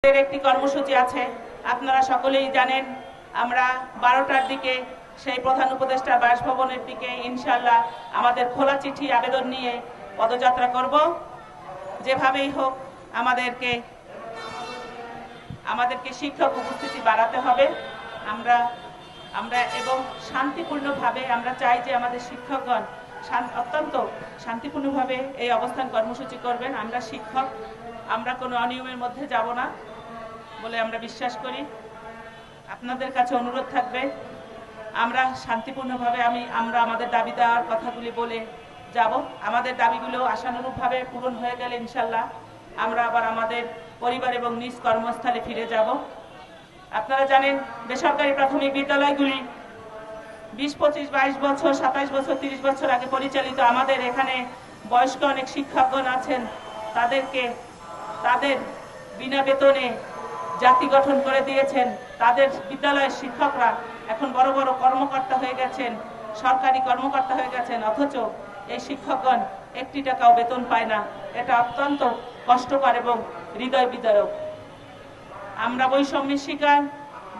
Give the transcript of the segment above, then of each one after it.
একটি কর্মসূচি আছে, আপনারা সকলেই জানেন। আমরা 12টার দিকে সেই প্রধান উপদেষ্টা বাসভবনের দিকে ইনশাআল্লাহ আমাদের খোলা চিঠি আবেদন নিয়ে পদযাত্রা করব। যেভাবেই হোক আমাদেরকে শিক্ষক উপস্থিতি বাড়াতে হবে। আমরা এবং শান্তিপূর্ণভাবে আমরা চাই যে আমাদের শিক্ষকগণ অত্যন্ত শান্তিপূর্ণভাবে এই অবস্থান কর্মসূচি করবেন। আমরা শিক্ষক, আমরা কোনো অনিয়মের মধ্যে যাব না বলে আমরা বিশ্বাস করি। আপনাদের কাছে অনুরোধ থাকবে আমরা শান্তিপূর্ণভাবে আমরা আমাদের দাবি দেওয়ার কথাগুলি বলে যাব। আমাদের দাবিগুলো আশানুরূপভাবে পূরণ হয়ে গেলে ইনশাল্লাহ আমরা আবার আমাদের পরিবার এবং নিজ কর্মস্থলে ফিরে যাব। আপনারা জানেন বেসরকারি প্রাথমিক বিদ্যালয়গুলি 20, 25, 22 বছর, 27 বছর, 30 বছর আগে পরিচালিত। আমাদের এখানে বয়স্ক অনেক শিক্ষকগণ আছেন, তাদের বিনা বেতনে জাতি গঠন করে দিয়েছেন। তাদের বিদ্যালয়ের শিক্ষকরা এখন বড় বড় কর্মকর্তা হয়ে গেছেন, সরকারি কর্মকর্তা হয়ে গেছেন, অথচ এই শিক্ষকগণ 1 টাকাও বেতন পায় না। এটা অত্যন্ত কষ্টকর এবং হৃদয় বিদারক। আমরা বৈষম্যের শিকার।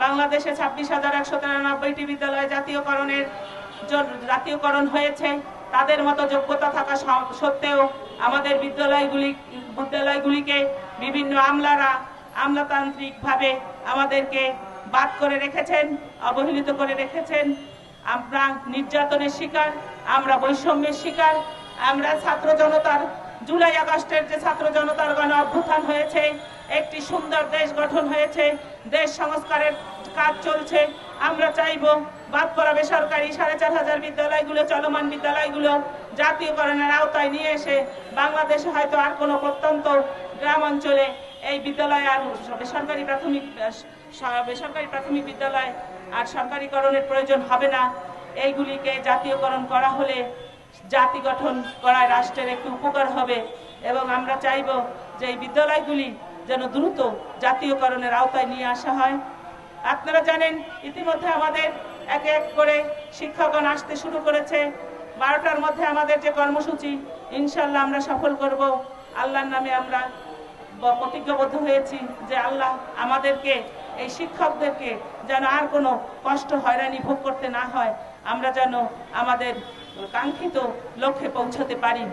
বাংলাদেশে 26,193টি বিদ্যালয় জাতীয়করণ হয়েছে। তাদের মতো যোগ্যতা থাকা সত্ত্বেও আমাদের বিদ্যালয়গুলিকে বিভিন্ন আমলাতান্ত্রিকভাবে আমাদেরকে বাদ করে রেখেছেন, অবহেলিত করে রেখেছেন। আমরা নির্যাতনের শিকার, আমরা বৈষম্যের শিকার। আমরা জুলাই আগস্টের যে ছাত্র জনতার গণ অভ্যুত্থান হয়েছে, একটি সুন্দর দেশ গঠন হয়েছে, দেশ সংস্কারের কাজ চলছে। আমরা চাইব বাদ পড়া বেসরকারি 4,500 বিদ্যালয়গুলো, চলমান বিদ্যালয়গুলো জাতীয়করণের আওতায় নিয়ে এসে বাংলাদেশে হয়তো আর কোনো প্রত্যন্ত গ্রাম অঞ্চলে এই বিদ্যালয় আর বেসরকারি প্রাথমিক বিদ্যালয় আর সরকারিকরণের প্রয়োজন হবে না। এইগুলিকে জাতীয়করণ করা হলে জাতি গঠন করায় রাষ্ট্রের একটু উপকার হবে এবং আমরা চাইব যে এই বিদ্যালয়গুলি যেন দ্রুত জাতীয়করণের আওতায় নিয়ে আসা হয়। আপনারা জানেন ইতিমধ্যে আমাদের এক এক করে শিক্ষকগণ আসতে শুরু করেছে। 12টার মধ্যে আমাদের যে কর্মসূচি ইনশাআল্লাহ আমরা সফল করব। আল্লাহর নামে আমরা প্রতিজ্ঞাবদ্ধ হয়েছি যে আল্লাহ আমাদেরকে, এই শিক্ষকদেরকে যেন আর কোনো কষ্ট হয়রানি ভোগ করতে না হয়, আমরা যেন আমাদের কাঙ্ক্ষিত লক্ষ্যে পৌঁছতে পারি।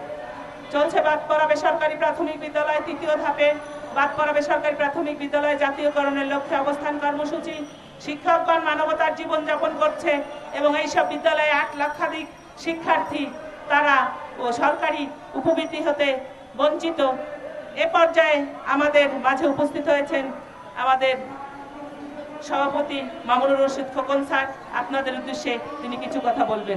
চলছে বাদ পড়া বেসরকারি প্রাথমিক বিদ্যালয় 3য় ধাপে বাদ পড়া বেসরকারি প্রাথমিক বিদ্যালয় জাতীয়করণের লক্ষ্যে অবস্থান কর্মসূচি। শিক্ষকগণ মানবতার জীবনযাপন করছে এবং এইসব বিদ্যালয়ে 8 লক্ষাধিক শিক্ষার্থী তারা সরকারি উপবৃত্তি হতে বঞ্চিত। এ পর্যায়ে আমাদের মাঝে উপস্থিত হয়েছেন আমাদের সভাপতি মামুনুর রশিদ খোকন স্যার। আপনাদের উদ্দেশ্যে তিনি কিছু কথা বলবেন।